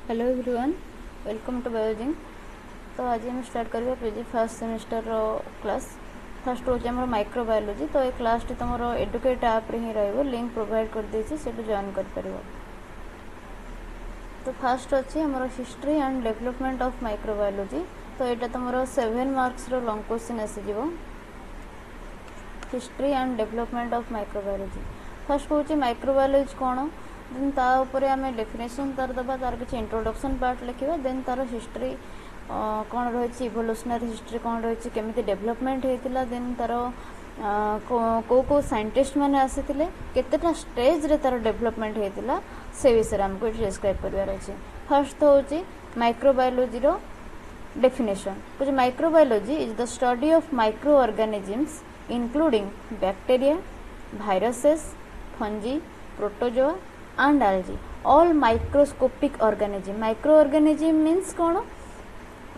Hello everyone, welcome to biology. तो आज हम स्टार्ट करबा पीजी फर्स्ट सेमेस्टर रो क्लास। फर्स्ट होचे हमर माइक्रोबायोलॉजी। तो ए क्लास टी तमरो एडुकेट ऐप रे ही रहबो, लिंक प्रोवाइड कर देछि, सेटु जॉइन कर परिबो। तो फर्स्ट अछि हमर history and development of microbiology. तो एटा तमरो 7 मार्क्स रो लॉन्ग क्वेश्चन आसी जिवो। History and development of microbiology first होचे माइक्रोबायोलॉजी कोन, देन ता ऊपर आम डेफिनेशन तार दबा, तार किसी इंट्रोडक्शन पार्ट लिखा, देन तार हिस्ट्री कौन रही, इवोल्यूशनरी हिस्ट्री कौन रही, केमी डेवलपमेंट होता, देन तार को साइंटिस्ट मैंने आसीथिले, केतेटा स्टेज रे तार डेवलपमेंट होता से विषय आमको डिस्क्राइब करार अच्छे। फर्स्ट तो हूँ माइक्रोबायोलॉजी रो डेफिनेशन कुछ। Microbiology is the study of micro organisms including bacteria, viruses, fungi, protozoa and algae, all microscopic organism। Micro organism means कौन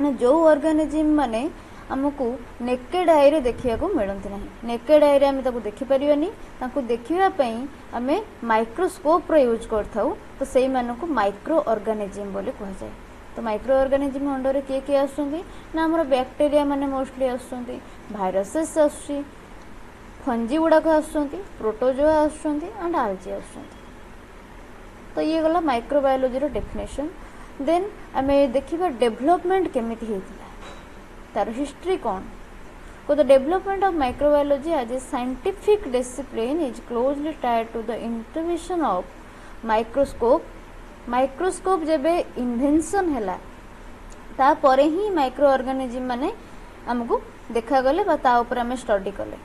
ना, जो ऑर्गेनिज्म माने आमको नेकेड आई रे देखिया को मिलती ना, नेकेड आई रे आम देखि परिबानी, ताकू देखिबा पई आमे माइक्रोस्कोप रो यूज करथाउ। तो सेई मानको माइक्रो ऑर्गेनिज्म बोली कह जाय। तो माइक्रो ऑर्गेनिज्म अंडर किए किए आसुंदी ना, हमर बैक्टीरिया माने मोस्टली आसुंदी, वायरसेस आसुची, फंजी गुड़ाक आसुंदी, प्रोटोजोआ आसुंदी एंड आल्जी आसुंदी। तो ये गला माइक्रोबायोलॉजी रो डेफिनेशन। देन आम देखिबा डेवलपमेंट केमिति हेतिला, तार हिस्ट्री कौन को। The development of microbiology as a scientific discipline is closely tied to the intervention of microscope. Microscope जेबे इन्वेंशन हैला ता परे ही माइक्रो ऑर्गेनिज्म माने हमको देखा गले बा ता ऊपर आम स्टडी कले।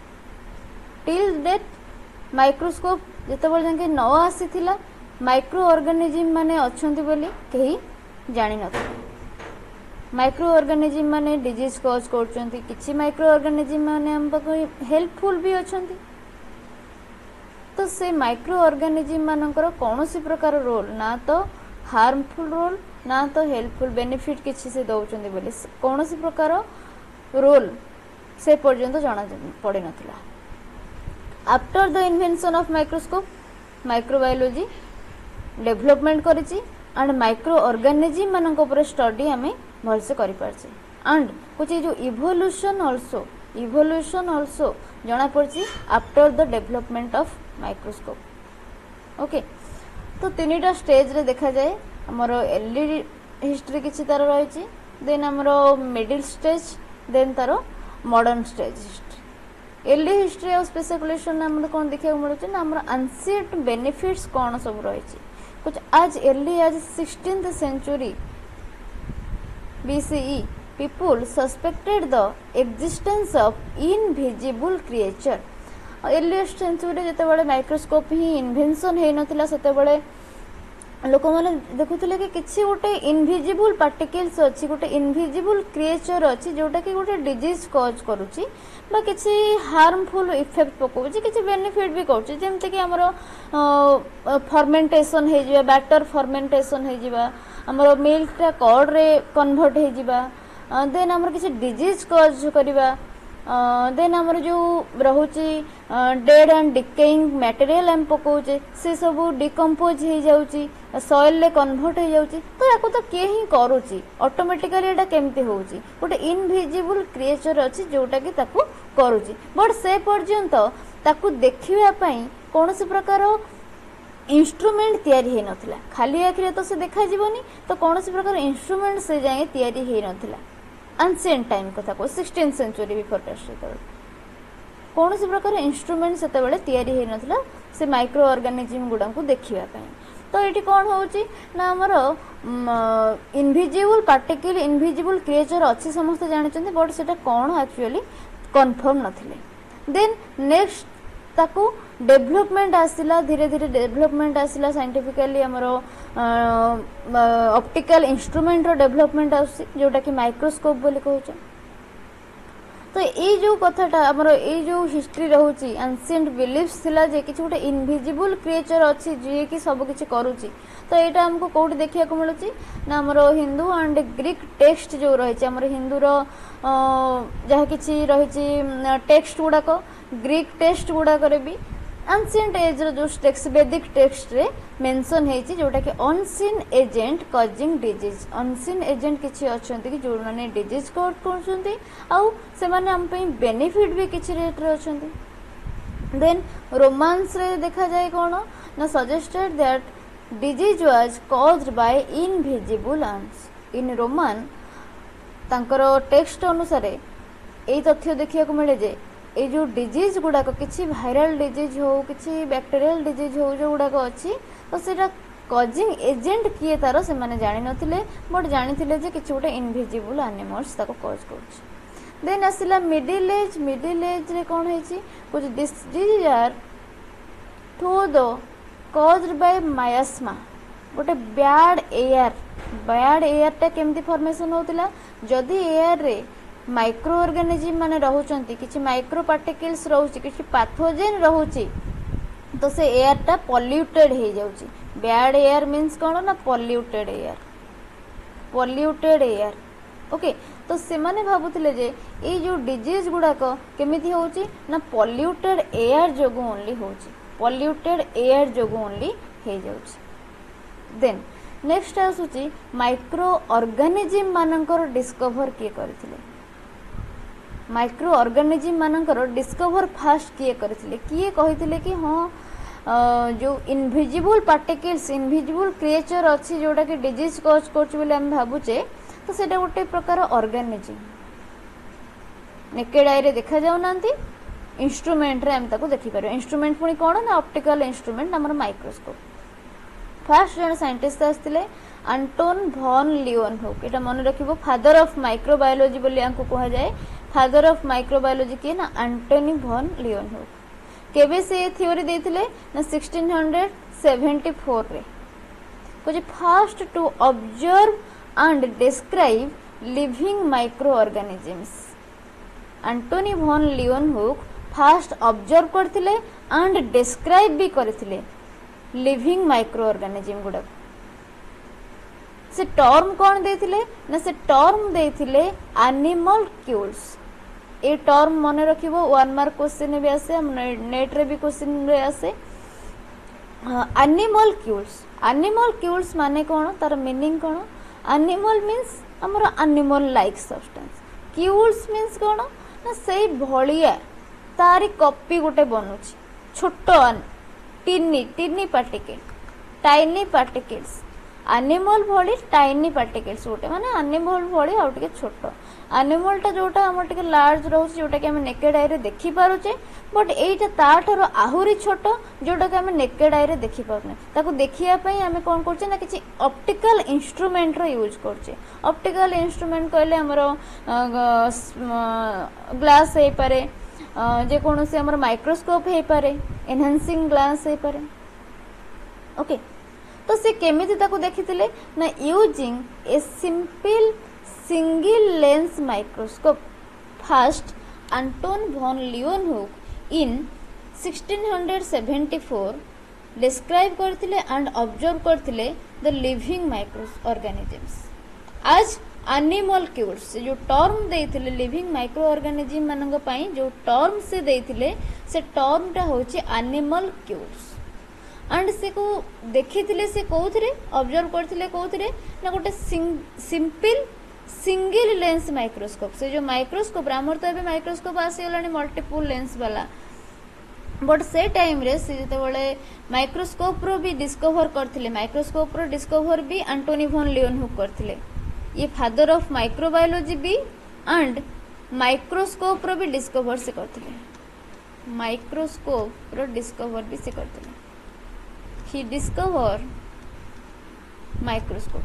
टिल डेट माइक्रोस्कोप जेतेबेले जाके न आसीथिला, माइक्रो ऑर्गेनिज्म माने अछंती बोली कहीं जानि नथिले। माइक्रो ऑर्गेनिज्म माने डिजीज कॉज करछंती, किछि माइक्रो ऑर्गेनिज्म माने हम पको हेल्पफुल भी अछंती। तो से माइक्रो ऑर्गेनिज्म मानकर कौनसी प्रकार रोल ना तो हार्मफुल रोल ना तो हेल्पफुल बेनिफिट किछि से दउछंती बोली कौनसी प्रकार रोल से पर्यंत जाना पड़ी नथिला। After the invention of microscope microbiology development करिछि एंड माइक्रो ऑर्गेनिज्म मानक ऊपर स्टडी आमे भल से करि पारछि। एंड कुछ जो इवोल्यूशन आल्सो जाना पड़छि after the development of microscope. Okay, तो तीनटा स्टेज रे देखा जाए। हमर अर्ली हिस्ट्री किछि तार रहिछि, देन हमर मिडिल स्टेज, देन तार modern stage history. Early history और स्पेसिफिकेशन हम कौन देखा मिलुछि ना, हमर एंशिएंट बेनिफिट्स कौन सब रहिछि कुछ। आज early age 16th century BCE people suspected the existence of invisible creature। Earliest century जेतेबेले माइक्रोस्कोप ही इन्वेंशन हे नथिला, सेतेबेले लोक माने देखुथिले कि किछि गोटे इनविजिबल पार्टिकल्स अछि, गोटे इनविजिबल क्रिएचर अछि जोटा कि गोटे डिजीज कॉज करूछि बा किछि हार्मफुल इफेक्ट पकोछि, किछि बेनिफिट भी करूछि। जेमते कि हमरो फर्मेंटेशन हे जिबा, बैटर फर्मेंटेशन हे जिबा, हमरो मिल्क टा कर्ड रे कन्वर्ट हे जिबा, देन हमर किछि डिजीज कॉज करिबा, देन हमर जो रहुछि डेड एंड डिकेइंग मटेरियल हम पकोचे से सब डिकम्पोज हो जाउची, सॉइल रे कन्वर्ट हो जाउची। तो याको तो के ही करूची, ऑटोमेटिकली एटा केमती होउची, गोटे इनविजिबल क्रिएचर अछि जोटा कि ताकू करूची। बट से पर्यंत ताकू देखिबा पई कोनोसी प्रकार इंस्ट्रूमेंट तयारी हे नथिला, खाली आखिरे तो से देखा जीवनी, तो कोनोसी प्रकार इंस्ट्रूमेंट से जाए तयारी हे नथिला। एंशिएंट टाइम कथा को 16th century बिफोर क्राइस्ट कौन सी प्रकार इंस्ट्रूमेंट से तैयारी हो नथिला से माइक्रो ऑर्गेनिज्म गुड़ा को देखिबा पई। तो ये कौन होउची ना, हमर इनविजिबल पार्टिकल इनविजिबल क्रिएचर अच्छी समस्त जानते, बट सेटा कौन एक्चुअली कन्फर्म नथिले। देन नेक्स्ट ताकू डेवलपमेंट आसिला, धीरे धीरे डेवलपमेंट आसिला साइंटिफिकली, हमर ऑप्टिकल इंस्ट्रूमेंट रो डेवलपमेंट आसी जोटा कि माइक्रोस्कोप बोली कहउछ। तो ये जो कथाटा हमर ये जो हिस्ट्री रहउची, एंशिएंट बिलीफ्स थिला जे किछि गोटे इनविजिबल क्रिएचर अछि जे कि सब किछि करूची। तो एटा हमको कोड देखिया को मिलुची ना, हमर हिंदू एंड ग्रीक टेक्स्ट जो रहिछि, हमर हिंदू रो जहा किछि रहिछि टेक्स्ट गुडा को, ग्रीक टेक्स्ट गुडा करे भी एंशिएंट एज रो जो टेक्स्ट वैदिक टेक्स्ट रे मेंशन हेची जोटा कि unseen agent causing disease unseen agent किछि अछंती कि जो माने डिजीज कॉज करछंती आउ से माने हम पे बेनिफिट भी किछि रेट रे अछंती। देन रोमांस रे देखा जाए कोन ना suggested that disease was caused by invisible arms in Roman तांकर टेक्स्ट अनुसार एई तथ्य देखिया को मिले जे ए जो डिजीज गुड़ाक किसी भाइराल डिजीज हो किसी बैक्टेरियल डिजीज हो जो गुड़ाक अच्छी तो सेटा कॉजिंग एजेंट किए तार से माने जानि नथिले बट जानिथिले जे किछि गोटे इनविजिबल एनिमल्स ताको कॉज करछि। देन आसिला मिडिल एज रे कोन हेछि कुछ disease are to the caused by miasma गोटे बैड एयर टा केमती फॉर्मेशन होतिला जदी एयर रे माइक्रो ऑर्गेनिज्म माने रहउचंती किछि माइक्रो पार्टिकल्स रहउची किछि पैथोजेन रहउची तो से एयर टा पॉल्यूटेड हे जाउची। बैड एयर मींस कोन ना पॉल्यूटेड एयर ओके तो से माने भाबुतिले जे ए जो डिजीज गुडा को केमिति होउची ना पॉल्यूटेड एयर जोगु ओनली हे जाउची। देन नेक्स्ट आसुची माइक्रो ऑर्गेनिज्म मानकर डिस्कवर किए करथिले माइक्रो ऑर्गेनिज्म मानकर डिस्कवर फास्ट किए करथिले किए कहिथिले कि हाँ जो इनविजिबल पार्टिकल्स इनविजिबल क्रिएचर अच्छी जोटा कि डिजीज कॉज करछ बोले हम भाबुचे तो सेटा गोटे प्रकार ऑर्गेनिज्म नेकेड आई रे देखा जाउ नांती इंस्ट्रूमेंट रे हम ताको देखि पारो इंस्ट्रूमेंट पुनी कोन ना ऑप्टिकल इंस्ट्रूमेंट हमर माइक्रोस्कोप। फर्स्ट जन साइंटिस्ट आस्तिले एंटोन वॉन लियोनहुक एटा मन रखिबो फादर ऑफ माइक्रोबायोलॉजी बोली आंको कहा जाए फादर ऑफ माइक्रोबायोलॉजी किए ना एंटोनी वॉन लियोनहुक केबे से थ्योरी देथिले ना 1674 रे कुछ first to observe and describe living micro organisms Antonie van Leeuwenhoek first observe करथिले एंड डिस्क्राइब भी करथिले लिविंग माइक्रो ऑर्गेनिज्म गुडा से टर्म कौन देथिले ना से टर्म देथिले एनिमल्क्यूल्स ए टर्म मन रखिबो 1 मार्क क्वेश्चन भी आसे नेट रे भी क्वेश्चन रे आसे एनिमल्क्यूल्स माने कोन तार मीनिंग कोन एनिमल मींस हमर एनिमल लाइक सब्सटेंस क्यूल्स मींस कोन ना सेई भलिया तारी कॉपी गोटे बनुची छोटो टिनी पार्टिकल्स एनिमल भली टाइनी पार्टिकल्स गोटे माने एनिमल भली आउ टिके छोटो एनिमल टा जोटा हम टिके लार्ज रहउची जोटा कि हम नेकेड आई रे देखि पारुचे बट एटा ताठरो आहुरी छोटो जोटा कि हम नेकेड आई रे देखि पारुने ताको देखिया पई हम कोन करचे ना किछि ऑप्टिकल इंस्ट्रूमेंट रो यूज करचे। ऑप्टिकल इंस्ट्रूमेंट कहले हमरो ग्लास हे पारे जे कोनोसी हमर माइक्रोस्कोप हे पारे एनहांसिंग ग्लास हे पारे ओके तो से केमिति ताको देखिथिले ना using a simple single lens microscope first Anton van Leeuwenhoek in 1674 describe करथिले एंड ऑब्जर्व करथिले the living micro organisms as animalcules जो टर्म देथिले लिविंग माइक्रो ऑर्गेनिज्म मानक पई जो टर्म से देथिले से टर्म टा होची एनिमल्क्यूल्स एंड से को देखिथिले से कोथरे ऑब्जर्व करथिले कोथरे ना गोटे सिंपल सिंगल लेंस माइक्रोस्कोप से जो माइक्रोस्कोप रामर तो एबे माइक्रोस्कोप आसी गलानी मल्टीपल लेंस वाला बट से टाइम रे से जते बळे माइक्रोस्कोप रो भी डिस्कवर करथिले माइक्रोस्कोप रो डिस्कवर भी एंटोनी वॉन लियोनहुक करथिले ये फादर ऑफ माइक्रोबायोलॉजी भी एंड माइक्रोस्कोप रो भी डिस्कवर से करथिले माइक्रोस्कोप रो डिस्कवर भी से करथिले ही डिस्कवर माइक्रोस्कोप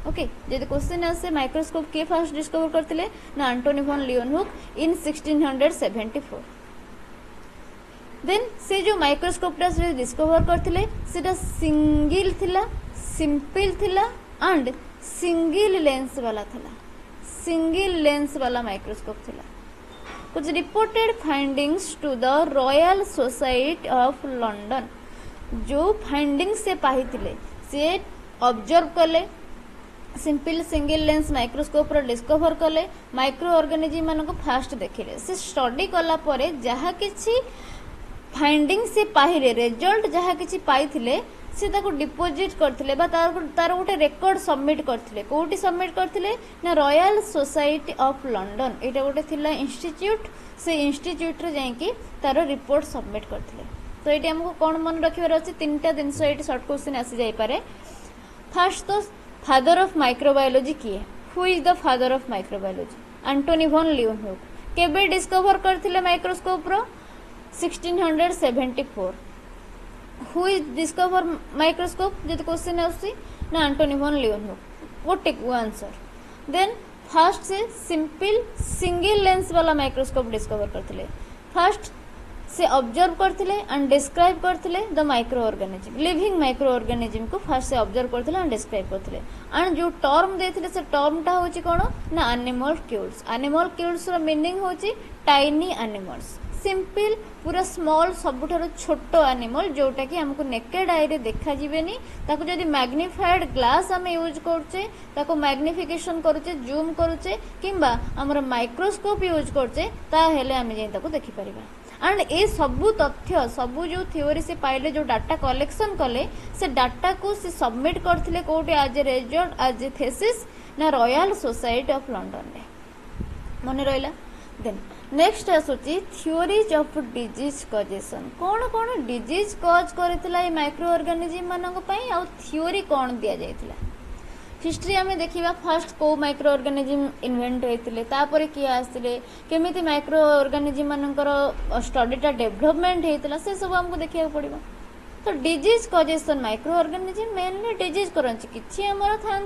ओके जदि क्वेश्चन आसे माइक्रोस्कोप के फर्स्ट डिस्कवर करथिले ना Antonie van Leeuwenhoek in 1674 then से जो माइक्रोस्कोप टा से डिस्कवर करथिले सेटा सिंगल थिला सिंपल थिला एंड सिंगल लेंस वाला माइक्रोस्कोप थिला कुछ reported findings to the Royal Society of London जो फाइंडिंग्स से पाहिथिले से ऑब्जर्व कले सिंपल सिंगल लेंस माइक्रोस्कोप रो डिस्कवर कले माइक्रो ऑर्गेनिज्म मानको फास्ट देखिले से स्टडी कला परे जहा किछि फाइंडिंग से पाहिले रिजल्ट जहाँ किसी पाइथिले से ताको डिपोजिट करथिले बा तार गोटे रेकर्ड सबमिट करथिले कोठी सबमिट करथिले ना रॉयल सोसाइटी ऑफ लंडन एटा गोटे थिला इंस्टीट्यूट से इंस्टीट्यूट रे जाई कि तार रिपोर्ट सबमिट करथिले। तो ये हमको कौन मन रखिबार अछि तीनटा दिन ये शॉर्ट क्वेश्चन आसी जाई पारे। फर्स्ट तो फादर ऑफ माइक्रोबायोलॉजी किए who is the father of microbiology Antonie van Leeuwenhoek केबे डिस्कवर करथिले माइक्रोस्कोप रो 1674 हु इज डिस्कवर माइक्रोस्कोप जब क्वेश्चन आसी ना एंटोनी वॉन ल्यूवेनहुक गोटे को आंसर। देन फर्स्ट से सिंपल सिंगल लेंस वाला माइक्रोस्कोप डिस्कवर करथिले फर्स्ट से ऑब्जर्व करथिले एंड डिस्क्राइब करथिले the micro organism living micro organism को फर्स्ट से ऑब्जर्व करथिले एंड डिस्क्राइब करथिले एंड जो टर्म देथिले से टर्म टा होची कोन ना एनिमल क्यूल्स रो मीनिंग होची टाइनी एनिमल्स सिंपल पूरा स्मॉल सबुठार छोट एनिमल जोटा कि हमको नेकेड आई रे देखा जीवेनी ताको जदी मैग्निफाइड ग्लास हम यूज करछे ताको मैग्निफिकेशन करछे जूम करछे किंबा हमर माइक्रोस्कोप यूज करछे ता हेले हम जे ताको देखि परिबा। एंड ए सबू तथ्य सबू जो थ्योरी से पाइले जो डाटा कलेक्शन कले से डाटा को से सबमिट करथिले कोटे आज ए रिजल्ट आज ए थेसिस ना रॉयल सोसाइटी ऑफ लंडन रे मने रहला। देन नेक्स्ट आसुची थ्योरीज ऑफ डिजीज कॉजेशन कौन कौन डिजीज कॉज करथिला ए माइक्रो ऑर्गेनिज्म मानक पई आ थ्योरी कौन दिया जायतिला। हिस्ट्री आम देखा फास्ट को माइक्रो ऑर्गेनिज्म इन्वेंट होते तापर किए आसते केमी माइक्रो ऑर्गेनिज्म मानकर स्टडीटा डेभलपमेंट होता से सब आमको देखा पड़ो। तो disease causation micro organism mainly disease करती किसी आमर था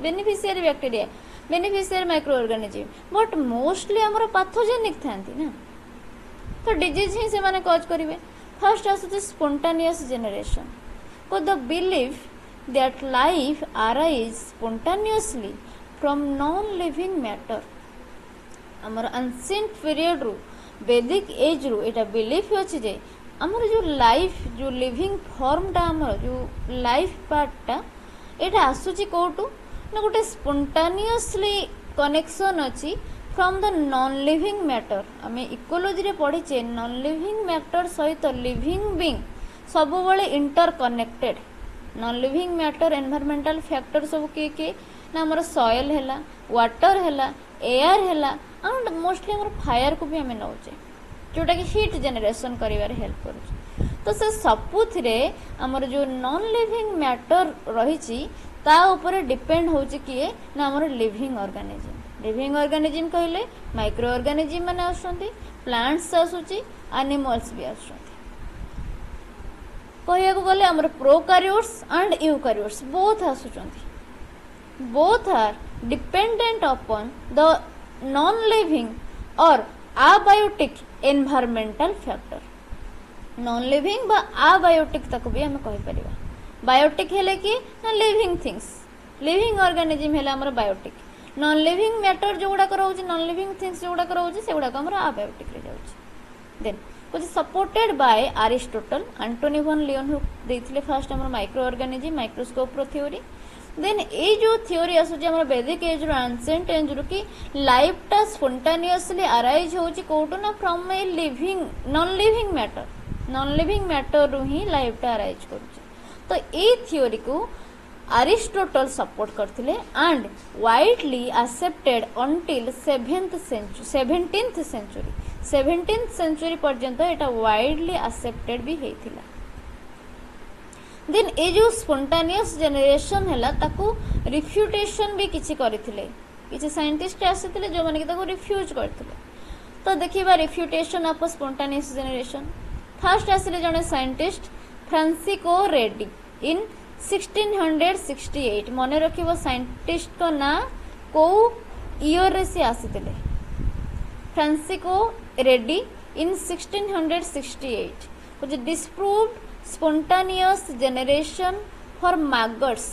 beneficiary bacteria beneficiary micro organism but mostly आमर पाथोजेनिक था ना। तो डिजीज ही से कॉज करेंगे। फर्स्ट आसुचे स्पॉन्टेनियस जनरेशन को the belief that life arises spontaneously from non-living matter हमर ancient period रू वैदिक एज रू एटा बिलीफ अछि जे हमर जो लाइफ जो लिविंग फॉर्म टा हमर जो लाइफ पार्ट टा एटा आसुची कोटू ना गोटे स्पॉन्टेनियसली कनेक्शन अछि from the non living matter हमें इकोलॉजी रे पढ़ी छे नॉन लिविंग मैटर सहित लिविंग बीइंग सब बेले inter connected. Non living matter environmental factor सब किए ना हमर सॉइल हैला वाटर हैला एयर हैला एंड मोस्टली हमर फायर को भी हमें नौचे जोटा कि हीट जनरेशन करिवार हेल्प करूछ। तो से सबुथिरे हमर जो नॉन लिविंग मैटर रही ता ऊपर डिपेंड होची किए ना हमर लिविंग ऑर्गेनिज्म कहले माइक्रो ऑर्गेनिज्म माने आसुंती प्लांट्स आसुची एनिमल्स भी आसुंती कहया को गले हमर prokaryotes and eukaryotes both are dependent upon the non living और abiotic environmental factor non living बा अबायोटिक तक भी हम कहि परिबा। बायोटिक हेले कि ना लिविंग थिंग्स लिविंग ऑर्गेनिज्म हेला हमर बायोटिक नॉन लिविंग मैटर जो गुडा रहउची नॉन लिविंग थिंग्स जो गुडा रहउची से गुडा हमर अबायोटिक रे जाउची। देन कुछ supported by Aristotle Antonie van Leeuwenhoek देथिले फर्स्ट हमर माइक्रो ऑर्गेनिज्म माइक्रोस्कोप रो थ्योरी। देन ए जो थ्योरी आसुची हमर वैदिक एज रो एंशिएंट एज रो कि लाइफ टा स्पॉन्टेनियसली अराइज होची कोटो ना from a living non living matter रो ही लाइफ टा अराइज करूची। तो ए थ्योरी को अरिस्टोटल सपोर्ट करथिले and widely accepted until 17th century पर्यंत एटा वाइडली एक्सेप्टेड भी हेतिला। देन ए जो स्पॉन्टेनियस जनरेशन हैला ताको रिफ्यूटेशन भी किछि करथिले किछि साइंटिस्ट आसिथिले जो माने कि ताको रिफ्यूज करथिले। तो देखिबा refutation of spontaneous generation first आसिले जने साइंटिस्ट फ्रांसिस्को रेड्डी इन 1668 मने रखिबो साइंटिस्ट को ना को ईयर रे से आसिथिले Francesco Redi in 1668 which disproved spontaneous generation for maggots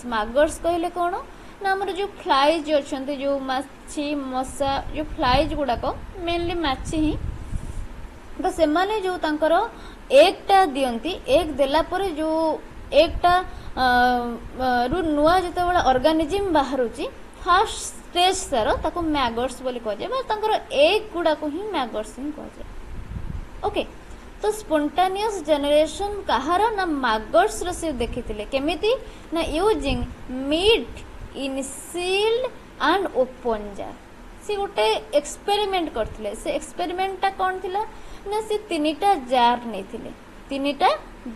कहले कौन ना हमर जो फ्लाइज अछंती जो माछी मशा जो फ्लाइज गुड़ाक मेनली माछी ही तो से माने जो तांकर एक टा दियंती एक देला पर जो एक टा रु नुआ जते बडा ऑर्गेनिज्म बाहरुची फर्स्ट स्टेज सारो ताको मैगट्स बोली कह जाय तांकर एक गुड़ा को ही मैगट्स ही कह जाय। ओके तो स्पोंटानियस जनरेशन कहार ना मागर्स से देखी केमिति ना using meat in sealed and open jar से गोटे एक्सपेरिमेंट करथिले से एक्सपेरिमेंटा कौन थिला ना से तीनटा जार नेथिले तीनटा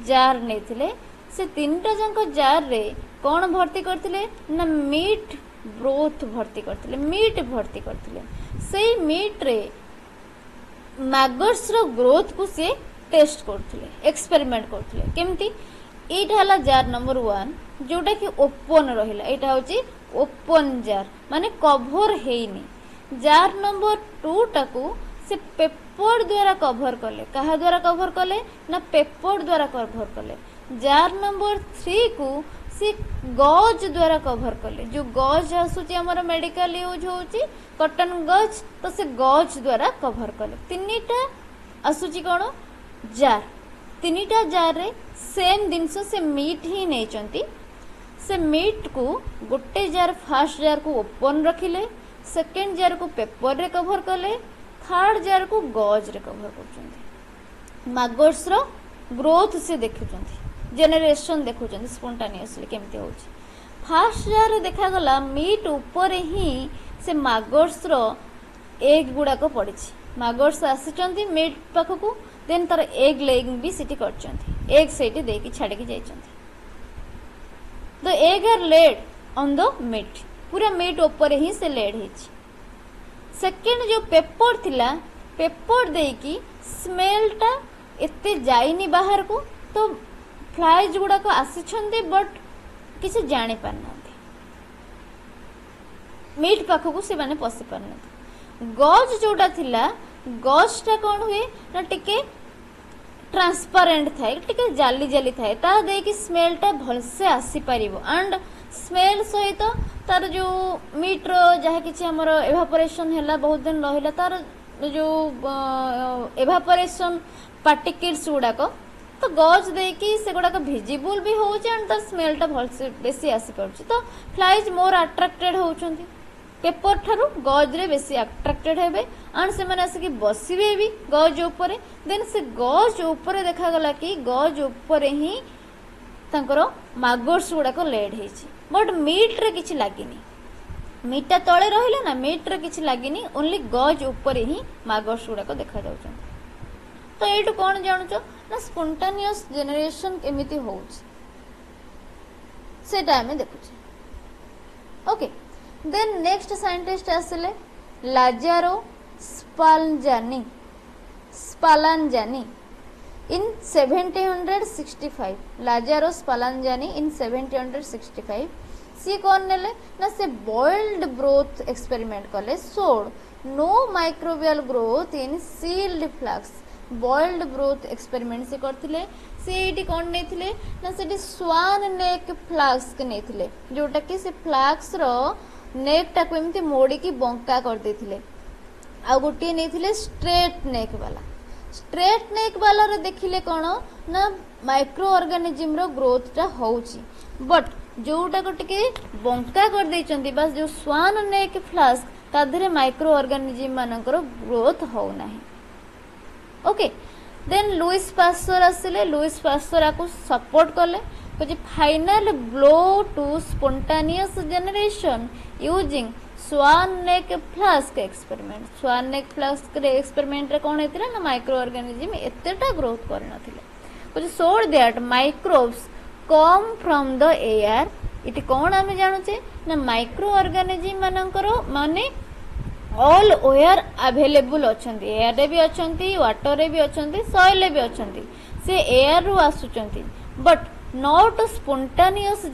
जार नेथिले से तीनटा जंक जार रे कौन भर्ती करथिले ना मीट ब्रोथ भर्ती करथिले मीट भर्ती करथिले से मीट रे मैगट्स रो ग्रोथ को से टेस्ट करथिले एक्सपेरिमेंट करथिले केमती एटा हला जार नंबर 1 जोटा कि ओपन रहिला एटा होची ओपन जार माने कवर हेइनी जार नंबर 2 टाकू से पेपर द्वारा कवर कले कहा द्वारा कवर कले ना पेपर द्वारा कवर कले जार नंबर 3 को से गज द्वारा कवर कले जो गज आसुची हमर मेडिकल यूज होची कॉटन गज तो से गज द्वारा कवर कले तीनटा आसुची कोन जार तीनटा जार रे सेम जिनस से मीट ही नहीं चंती से मीट को गोटे जार फर्स्ट जार को ओपन रखिले सेकेंड जार को पेपर रे कवर कले थर्ड जार को गज रे कवर करचंती मैगट्स रो ग्रोथ से देखुचंती जेनरेशन देखुचंती स्पोंटानियसली केमती होची फर्स्ट जार देखा गला मीट ऊपर ही से मैगट्स रो एग गुडा को पड़िछि मैगट्स आसीचंती मीट पाखकू देन तार एग लेइंग भी सिटी करचंती एग सेटी देकी छाडी के जाइचंती the egg are laid on the meat पूरा मीट ऊपर ही से लेड हिच सेकेंड जो पेपर थिला पेपर देकी स्मेलटा एते जाइनी बाहर को तो फ्लाइज गुडा को आसीछंती बट किसी जानी पारनांती मीट पाखकू से माने पसी पारनांती गज जोटा थिला गजटा कौन हुए ना टिके ट्रांसपेरेंट थाए टिके जाली जाली थाए ता देकी स्मेलटा भलसे आसी पारिबो एंड स्मेल सहित तार जो मीट रो जहा किछि हमर एवापोरेशन हैला बहुत दिन रहिला तार जो एवापोरेशन पार्टिकल्स गुडा को तो गज देकी से गुडा को विजिबल भी होउछ एंड तार स्मेलटा भलसे बेसी आसी पड़छ तो फ्लाइज मोर अट्रैक्टेड होउछंती पेपर ठारू गज रे बेसी अट्रैक्टेड हेबे एंड से माने आसिक बसिबे भी गज ऊपर देन से गज ऊपर देखा गला कि गज ऊपर ही तांकर मैगट्स गुडा को लेड हेछि बट मीट रे किछि लागिनी मीटा तळे रहिला ना मीट रे किछि लागिनी ओनली गज ऊपर ही मैगट्स गुडा को देखा जाउछन तो एटु कोन जानुचो ना स्पोंटानियस जनरेशन केमिति होउछ सेटा हमें देखुछे okay then next scientist Lazzaro लाजारो स्पालांजानी in 1765 लाजारो स्पालांजानी in 1765 सी कौन नेले ना से बॉइल्ड ब्रोथ एक्सपेरिमेंट कले showed no microbial growth in sealed flask boiled broth experiment से करथिले से एटी कोन नेथिले ना सेटी स्वान नेक फ्लास्क नेथिले जोटा कि से फ्लास्क रो नेक टाको एमती मोड़ी की बंका कर देथिले आ गोटी नेथिले स्ट्रेट नेक वाला रे देखिले कोन ना माइक्रो ऑर्गेनिज्म रो ग्रोथ टा होउची बट जोटा को टिके बंका कर देचंती बस जो स्वान नेक फ्लास्क ताधरे माइक्रो ऑर्गेनिज्म मानकर ग्रोथ हो नाही ओके देन लुइस पास्चर आसिले लुइस पास्चर को सपोर्ट कले कुछ final blow to spontaneous generation using swan neck flask experiment swan neck flask रे एक्सपेरिमेंट रे कोन हेतिला ना माइक्रो ऑर्गेनिज्म एतेटा ग्रोथ कर नथिले कुछ showed that microbes come from the air इति कोन आमे जानुचे ना माइक्रो ऑर्गेनिज्म मानकर माने ऑल वेयर अवेलेबल अछंती एयर रे भी अछंती वाटर रे भी अछंती सॉइल रे भी अछंती से एयर रु आसुचंती बट नॉट स्पोंटानियस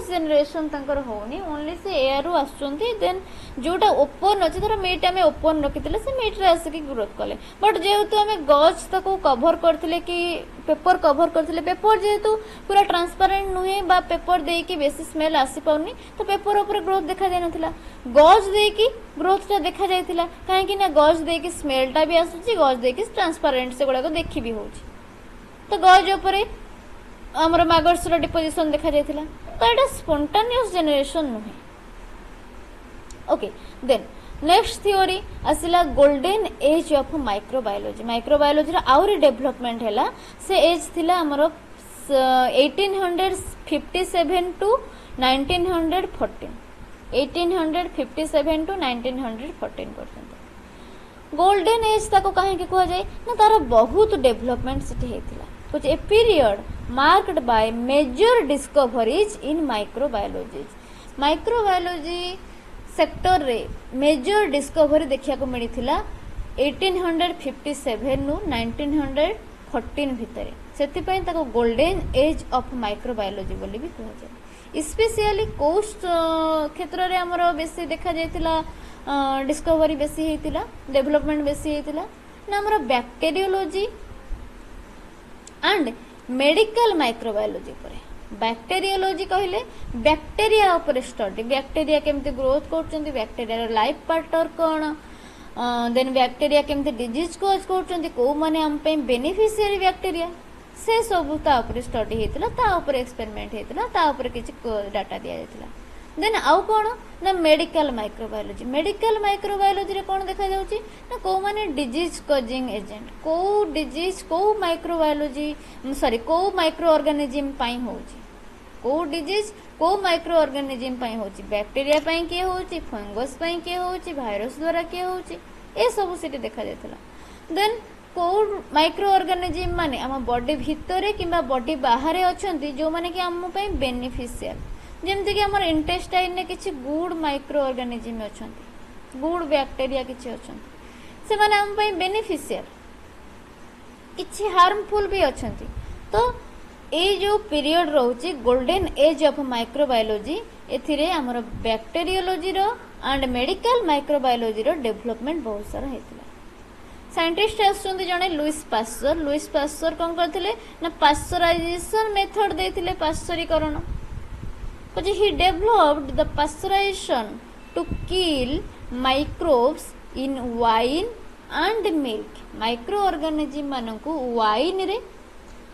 जनरेशन तंकर होनी ओनली से एयर रु आसुचंती देन जोटा ओपन अछि धर मीट हमें ओपन रखितले से मीट रे आसे की ग्रोथ कले बट जेहेतु हमें गज तको कवर करथिले कि पेपर कवर करथिले पेपर जेहेतु पूरा ट्रांसपेरेंट नुहे बा पेपर देई कि बेसी स्मेल आसी पाउनी तो पेपर ऊपर ग्रोथ देखा जाय नथिला गज देई कि ग्रोथ टा देखा जायतिला काहे कि ना गज देई कि स्मेल टा भी आसुची गज देई कि ट्रांसपेरेंट से गुडा को देखि भी होची तो गज ऊपर हमर मैगट्स रो डिपोजिशन देखा जायतिला तो एटा स्पोंटानियस जनरेशन नुहे ओके देन नेक्स्ट थियोरी आसला golden age of microbiology. Microbiology आउरी डेवलपमेंट है से एज थिला हमर 1857 टू 1914 1857 टू 1914 पर्यंत गोल्डन एज ताको कहीं कह जाए ना तार बहुत डेवलपमेंट सिटी हेतिला कुछ a period marked by major discoveries in microbiology. Microbiology sector रे मेजर डिस्कवरी देखा को मिली 1857 नु 1914 भितर से गोल्डन एज ऑफ माइक्रोबायोलॉजी बोली भी कह जाए। स्पेशली कोस्ट क्षेत्र रे हमर बेसी देखा जाइतिला डिस्कवरी बेसी हेतिला डेवलपमेंट बेसी हेतिला ना हमर बैक्टीरियोलॉजी एंड मेडिकल माइक्रोबायोलॉजी पर। बैक्टीरियोलॉजी कहले बैक्टीरिया ऊपर स्टडी बैक्टीरिया केमती ग्रोथ करछन्ती बैक्टीरिया लाइफ पार्टनर कोन देन बैक्टीरिया केमती डिजीज कॉज करछन्ती को माने हम पे बेनिफिशियरी बैक्टीरिया से सब ता ऊपर स्टडी हेतिला ता ऊपर एक्सपेरिमेंट हेतिला ता ऊपर किछि डाटा दिया जायतिला। देन आउ कोन ना मेडिकल माइक्रोबायोलॉजी। मेडिकल माइक्रोबायोलॉजी रे कोन देखा जाउची ना को माने डिजीज कॉजिंग एजेंट को डिजीज को माइक्रोबायोलॉजी सॉरी को माइक्रो ऑर्गेनिज्म पाई होची को डिजीज को माइक्रो ऑर्गेनिज्म पाई होची बैक्टीरिया पाई के होची फंगस पाई के होची वायरस द्वारा के होची ए सब सिटी देखा जायतिला। देन को माइक्रो ऑर्गेनिज्म माने हम बॉडी भितरे किबा बॉडी बाहर अछंती जो माने कि हम पई बेनिफिशियल जेमती कि हमर इंटेस्टाइन ने किछि गुड माइक्रो ऑर्गेनिज्म अछंती गुड बैक्टीरिया किछि अछंती से माने हम पई बेनिफिशियल किछि हार्मफुल भी अछंती। तो ए जो पीरियड रहउची गोल्डन एज ऑफ माइक्रोबायोलॉजी एथिरे हमर बैक्टीरियोलॉजी रो एंड मेडिकल माइक्रोबायोलॉजी रो डेवलपमेंट बहुत सारा हेतिला। साइंटिस्ट आसुंदी जने लुइस पास्चर कोन करथिले ना पास्चराइजेशन मेथड देथिले पास्चरीकरण कुछ ही developed the pasteurization to kill microbes in wine and milk. Micro organism मानकु वाइन रे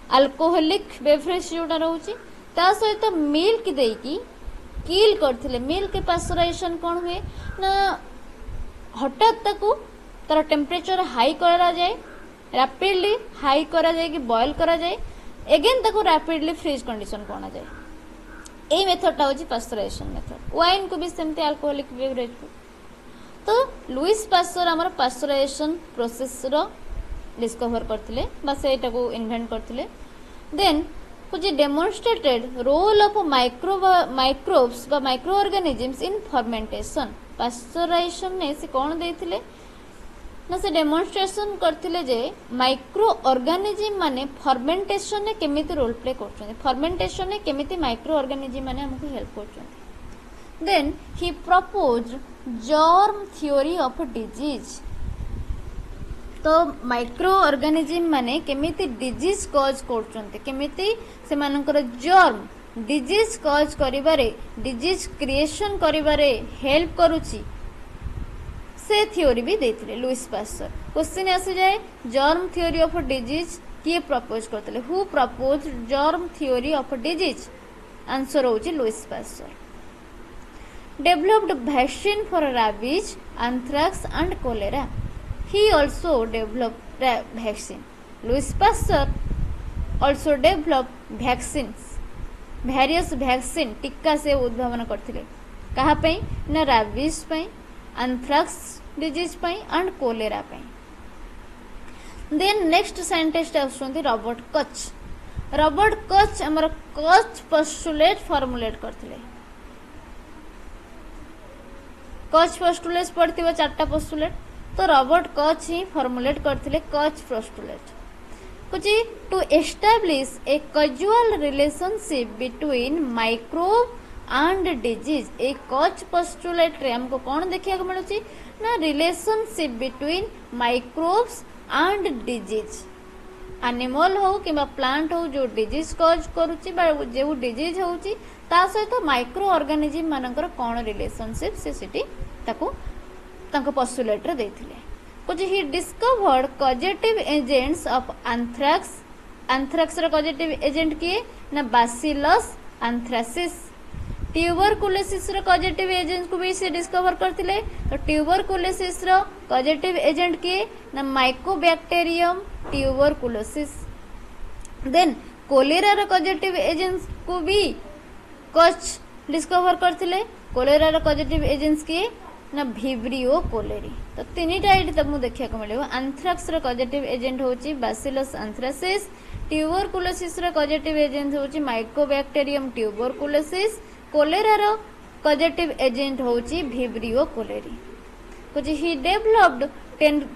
अल्कोहोलिक बेवरेज जोटा रहउची ता सहित मिल्क देकी किल करथिले। मिल्क पास्चराइजेशन कोन हुए ना हठात ताकू तार टेम्परेचर हाई करा जाए रैपिडली हाई करा जाए कि बॉयल करा जाए एगेन ताकू रैपिडली फ्रीज कंडीशन को आना जाए ए मेथडटा होची पास्चराइजेशन मेथड। वाइन को भी सेमती अल्कोहोलिक बेवरेज को। तो लुइस पास्चर हमर पास्चराइजेशन प्रोसेस रो डिस्कवर करथिले बा सेटा को इन्वेंट करथिले। देन कुछ डेमोन्स्ट्रेटेड रोल ऑफ माइक्रोब्स बा microorganisms in fermentation. Pasteurisation ने से कोन देथिले ना से डेमोन्स्ट्रेशन करथिले जे माइक्रो ऑर्गेनिज्म माने फर्मेंटेशन ने केमिति रोल प्ले करछन फर्मेंटेशन ने केमिति माइक्रो ऑर्गेनिज्म माने हमको हेल्प करछन। Then he proposed germ theory of disease. तो माइक्रो ऑर्गेनिज्म माने केमिति डिजीज कॉज करछन केमिति से मानकर जर्म डिजीज कॉज करिबारे डिजीज क्रिएशन करिबारे हेल्प करूची से थ्योरी भी देथिले लुइस पास्चर। क्वेश्चन आसी जाए जर्म थ्योरी ऑफ डिजीज किए प्रपोज करथिले who propose germ theory of disease answer होची Louis Pasteur. Developed vaccine for rabies anthrax and cholera he also developed vaccine. Louis Pasteur also developed vaccines various vaccine टीका से उद्भावन करथिले कहा पई ना रैबीज पई एंथ्रैक्स डिजीज पई एंड कोलेरा पई। देन नेक्स्ट साइंटिस्ट आउछंती रॉबर्ट कच। रॉबर्ट कच हमर कच पोस्टुलेट फॉर्मुलेट करथिले। कच पोस्टुलेट पढ़थिबो चारटा पोस्टुलेट तो रॉबर्ट कच ही फॉर्मुलेट करथिले कच पोस्टुलेट कुछ to establish a causal relationship between microbe and disease. ए Koch postulate रे हमको कौन देखिया को मिलुची ना relationship between microbes and disease. Animal हो कि प्लांट हो जो डिजीज कॉज करूची बा जो डिजीज होची ता सहित माइक्रो ऑर्गेनिज्म मानकर कौन रिलेशनशिप से सिटी ताको ताको पोस्टुलेट रे देथिले। कुछ he discovered causative agents of anthrax. Anthrax रे कॉजेटिव एजेंट किए ना बासिलस एंथ्रासिस ट्यूबरकुलोसिस रो कॉजेटिव एजेंट को भी से डिस्कवर करथिले। तो ट्यूबरकुलोसिस रो कॉजेटिव एजेंट के ना माइकोबैक्टीरियम ट्यूबरकुलोसिस। देन कोलेरा रो कॉजेटिव एजेंट्स को भी कोच डिस्कवर करथिले। कोलेरा रो कॉजेटिव एजेंट्स के ना भिब्रियो कोलेरी। तो तीनटा एटी तुमको देखा को मिले। एंथ्राक्स रो कॉजेटिव एजेंट होची बैसिलस एंथ्रासिस। ट्यूबरकुलोसिस रो कॉजेटिव एजेंट होची माइकोबैक्टीरियम ट्यूबरकुलोसिस। कोलेरा रो कॉजेटिव एजेंट होची भिब्रियो कोलेरी। कुछ ही developed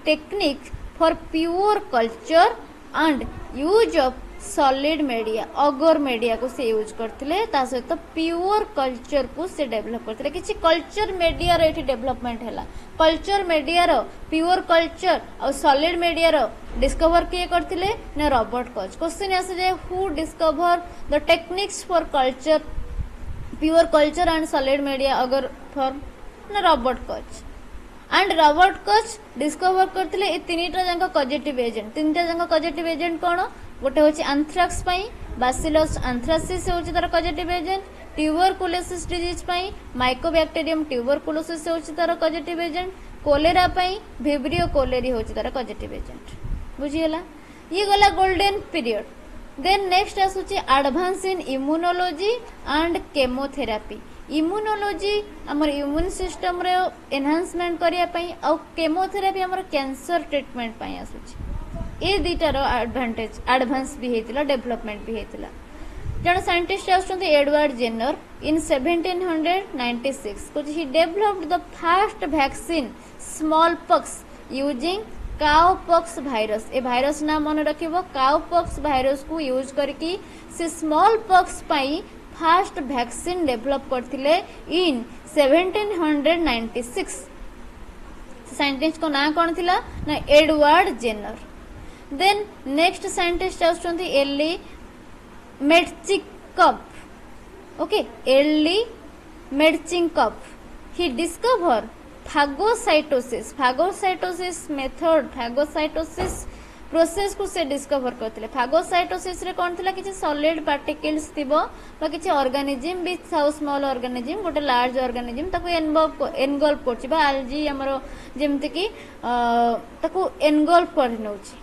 technique for pure culture and use of solid media agar media को से यूज करथिले ता सहित प्योर कल्चर को से डेवलप करथिले। किछि कल्चर मीडिया रो एठी डेवलपमेंट हैला। कल्चर मीडिया रो प्योर कल्चर और सॉलिड मीडिया रो डिस्कवर किए करथिले ना रॉबर्ट कॉच। क्वेश्चन आसे जे who discover the techniques for culture pure culture and solid media agar form ना Robert Koch. And Robert Koch discover करथिले ए तीनटा जंका कॉजेटिव एजेंट। तीनटा जंका कॉजेटिव एजेंट कोन गोटे होची एंथ्राक्स पई बैसिलस एंथ्रासिस होची तार कॉजेटिव एजेंट। ट्यूबरकुलोसिस डिजीज पई माइकोबैक्टीरियम ट्यूबरकुलोसिस होची तार कॉजेटिव एजेंट। कोलेरा पई भिब्रियो कोलेरी होची तार कॉजेटिव एजेंट। बुझियला ये गला गोल्डन पीरियड। देन नेक्स्ट आसुची advance in immunology and chemotherapy. Immunology हमर इम्यून सिस्टम रे एनहांसमेंट करिया पई और केमोथेरापी हमर कैंसर ट्रीटमेंट पई आसुची। ए दीटार एडवांटेज एडवांस भी हेतिला डेवलपमेंट भी हेतिला। जण साइंटिस्ट आछंती एडवर्ड जेनर इन 1796 कुछ ही developed the first vaccine small pox using cowpox virus. ए वायरस ना मन रखिबो काउपॉक्स वायरस को यूज करके से स्मॉल पॉक्स पई फर्स्ट वैक्सीन डेवलप करथिले इन 1796। साइंटिस्ट को ना कोन थिला ना Edward Jenner. Then next scientist आछंती Elie Metchnikoff. Okay Elie Metchnikoff he discover phagocytosis. Phagocytosis method phagocytosis process को से डिस्कवर करथिले। फागोसाइटोसिस रे कोन थिला किछि सॉलिड पार्टिकल्स थिबो बा किछि ऑर्गेनिज्म बि साउ स्मॉल ऑर्गेनिज्म गोटे लार्ज ऑर्गेनिज्म ताको एनगल्फ करछि बा एलजी हमरो जेमति कि ताको एनगल्फ कर नउछि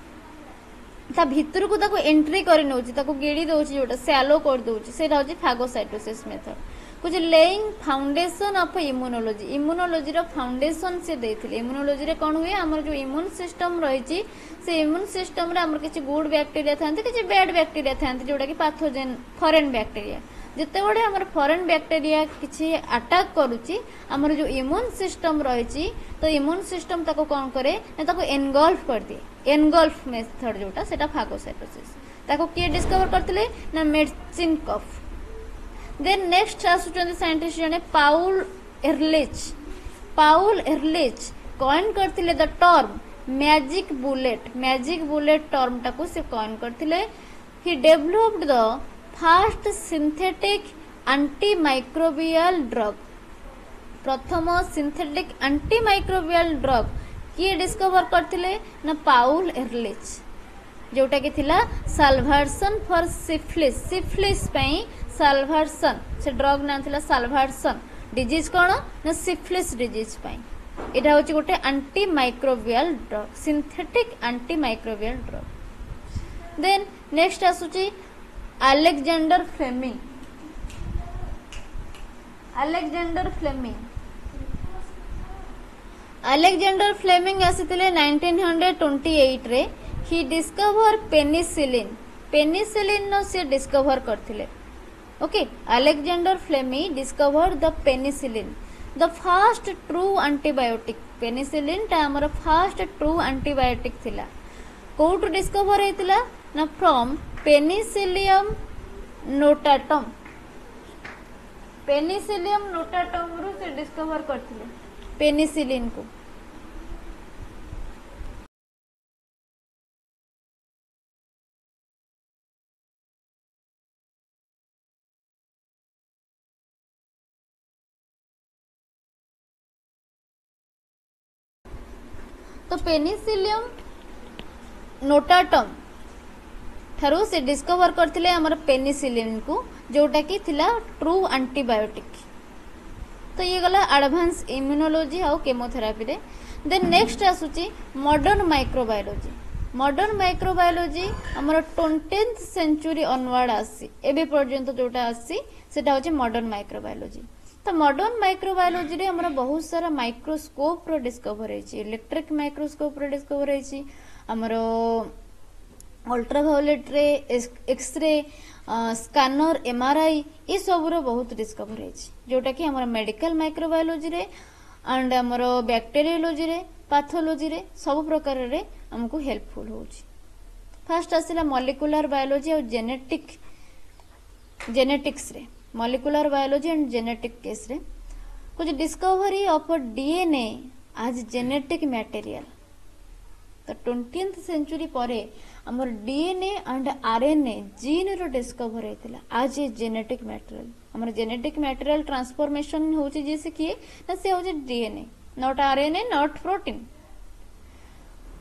ता भितर को ताको एंट्री कर नउछि ताको गिड़ी दोछि जोटा सैलो कर दोछि सेटा होछि फागोसाइटोसिस मेथड। कुछ laying foundation of immunology. Immunology रो फाउंडेशन से देथिले। इम्यूनोलॉजी रे कोन हुए हमर जो इम्यून सिस्टम रहिछि से इम्यून सिस्टम रे हमर किछि गुड बैक्टीरिया थांते किछि बैड बैक्टीरिया थांते जोटा कि पैथोजेन फॉरेन बैक्टीरिया। जते बडे हमर फॉरेन बैक्टीरिया किछि अटैक करूछि हमर जो इम्यून सिस्टम रहिछि तो इम्यून सिस्टम ताको कोन करे ना ताको एनगल्फ कर दे। एनगल्फ मेथड जोटा सेटा फागोसाइटोसिस ताको के डिस्कवर करथिले ना मेडचिकप। देन नेक्स्ट आसुचंदी साइंटिस्ट जने Paul Ehrlich. Paul Ehrlich coin करथिले the term magic bullet. Magic bullet term टाको से कॉइन करथिले। He developed the first synthetic antimicrobial drug. प्रथम सिंथेटिक एंटीमाइक्रोबियल ड्रग किए डिस्कवर करथिले ना पाउल एरलिच जोटा कि थिला साल्वर्सन फॉर सिफिलिस। सिफिलिस पई साल्वर्सन से ड्रग ना थिला साल्वर्सन डिजीज कोन ना सिफिलिस डिजीज पई। एटा होची गोटे antimicrobial drug synthetic antimicrobial drug. Then next आसुची Alexander Fleming. Alexander Fleming Alexander Fleming आसीथिले 1928 रे। He discover penicillin. पेनिसिलिन नो से डिस्कवर करथिले। Okay Alexander Fleming discover the penicillin the first true antibiotic. Penicillin टा हमर फर्स्ट ट्रू एंटीबायोटिक थिला। कोउट discover हेतिला ना from Penicillium notatum. Penicillium notatum रु से डिस्कवर करथिले पेनिसिलिन को। तो पेनिसिलियम नोटाटम ठारू से डिस्कवर करथिले हमर पेनिसिलिन को जोटा कि थिला ट्रू एंटीबायोटिक। तो ये गला एडवांस इम्यूनोलॉजी और केमोथेरापी रे। देन नेक्स्ट आसुची मॉडर्न माइक्रोबायोलॉजी। मॉडर्न माइक्रोबायोलॉजी हमर 20th सेंचुरी ऑनवर्ड आसी एबे पर्यंत जोटा आसी सेटा होचे मॉडर्न माइक्रोबायोलॉजी। तो मॉडर्न माइक्रोबायोलॉजी रे हमर बहुत सारा माइक्रोस्कोप रो डिस्कवर हेची, इलेक्ट्रिक माइक्रोस्कोप रो डिस्कवर हेची, हमर अल्ट्रावायोलेट रे, एक्सरे, स्कैनर, एमआरआई ये सब रो बहुत डिस्कवर हेची जोटा कि हमर मेडिकल माइक्रोबायोलॉजी रे एंड हमर बैक्टीरियोलॉजी रे, पैथोलॉजी रे सब प्रकार रे हमको हेल्पफुल होची। फर्स्ट आसिला मॉलिक्यूलर बायोलॉजी और जेनेटिक्स रे, molecular biology and genetics रे कुछ discovery of DNA as genetic material. तो 20th सेंचुरी परे हमर डीएनए एंड आरएनए जीन रो डिस्कवर हेतिला आज ए जेनेटिक मटेरियल। हमर जेनेटिक मटेरियल ट्रांसफॉर्मेशन होची जैसे किए ना से होची DNA, not RNA, not protein.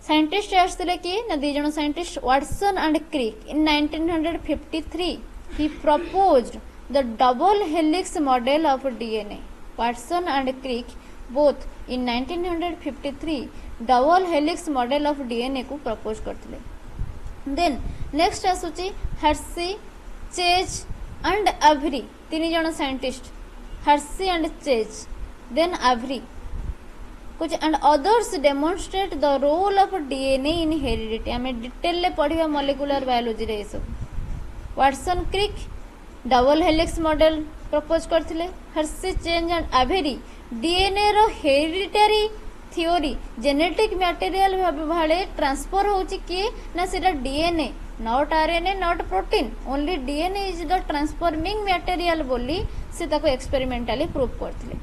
Scientist आसले कि ना दी जण scientist Watson and Crick in 1953 he proposed the double helix model of DNA. Watson and Crick both in 1953 double helix model of DNA को propose करथिले। Then next आसुची Hershey, Chase and Avery, तीन जण scientist Hershey and Chase then Avery कुछ and others demonstrate the role of DNA in heredity. हमें detail ले पढ़िबा molecular biology रे सब। Watson Crick double helix model propose करथिले, Hershey, Chase and Avery DNA रो हेरिडिटरी थ्योरी जेनेटिक मटेरियल भाले transfer होची कि ना सेटा DNA, not RNA, not protein, only DNA is the transforming material बोली से ताको एक्सपेरिमेंटली प्रूव करथिले।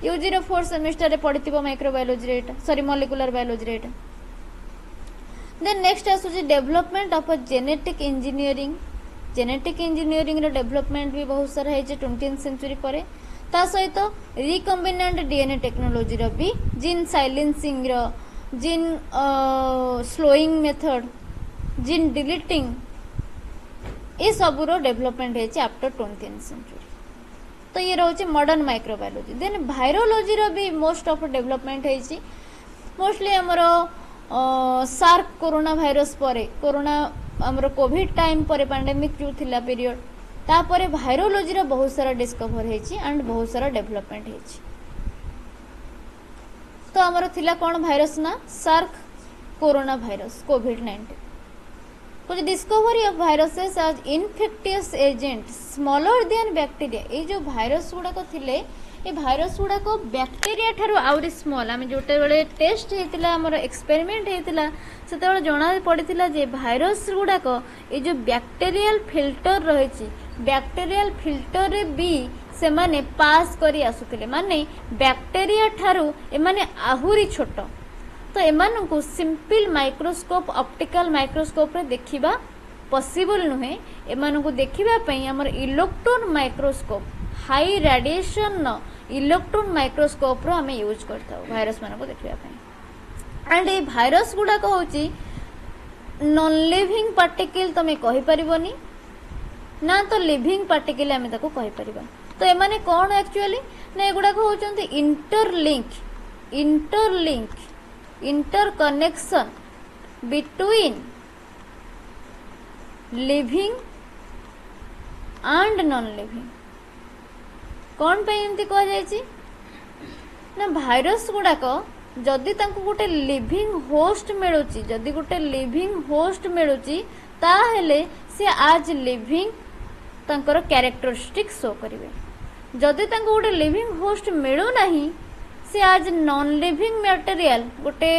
यूजी रो 4th सेमेस्टर रे पढ़िथिबो माइक्रोबायोलॉजी रे, सॉरी मॉलिक्यूलर बायोलॉजी रे। देन नेक्स्ट आसुची development of genetic engineering. Genetic engineering रो डेवलपमेंट भी बहुत सारा है 20th सेंचुरी परे। ता सहित रिकम्बिनेंट डीएनए टेक्नोलॉजी रो भी, जीन साइलेंसिंग रो, gene cloning method, gene deleting ये सब रो डेवलपमेंट है आफ्टर 20th सेंचुरी। तो ये रोचे मॉडर्न माइक्रोबायोलॉजी। देन वायरोलॉजी रो भी मोस्ट ऑफ डेवलपमेंट है मोस्टली हमरो सार्क कोरोना भाइरस परे, कोरोना हमरो कोविड टाइम परे पैंडेमिक जो थिला पीरियड तापरे वायरोलॉजी रो बहुत सारा डिस्कवर हेची एंड बहुत सारा डेवलपमेंट हेची। तो हमरो थिला कोन भाइरस ना सार्क कोरोना भाइरस कोविड-19। कुछ discovery of viruses as infectious agent smaller than bacteria. ये जो भाइरस गुडा को थिले ये भाइरस गुडा को बैक्टीरिया ठारो आउरी स्मॉल। आमे जोटे बेले टेस्ट हेतिला हमर एक्सपेरिमेंट हेतिला सेते बेले जणा पडितिला जे भाइरस गुडा को ये जो बैक्टीरियल फिल्टर रहिछि, बैक्टीरियल फिल्टर रे भी से माने पास करी आसुतिले, माने बैक्टीरिया ठारो ए माने आहुरी छोट। तो एमान को सिंपल माइक्रोस्कोप, ऑप्टिकल माइक्रोस्कोप रे देखिबा पॉसिबल नुहे। एमान को देखिबा पई हमर electron microscope, high radiation electron microscope रो हमें यूज करता भाइरस मान को देखिबा पई। एंड ए भाइरस गुडा को होची नॉन लिविंग पार्टिकल, तमे कहि परिबोनी ना तो लिविंग पार्टिकल हमें ताको कहि परिबा। तो एमाने कोन एक्चुअली ना एगुडा को होचंती interlink interconnection between living and non living। कौन पे एमती कह जायछि ना भाइरस गुडाक जदि तांको गोटे लिविंग होस्ट मिलुची, जदि गोटे लिविंग होस्ट मिलुची ताहेले से आज लिविंग तांकर कैरेक्टरिस्टिक शो करिवे। जदि तांको गोटे लिविंग होस्ट मिलु नाही से आज नॉन लिविंग मटेरियल गोटे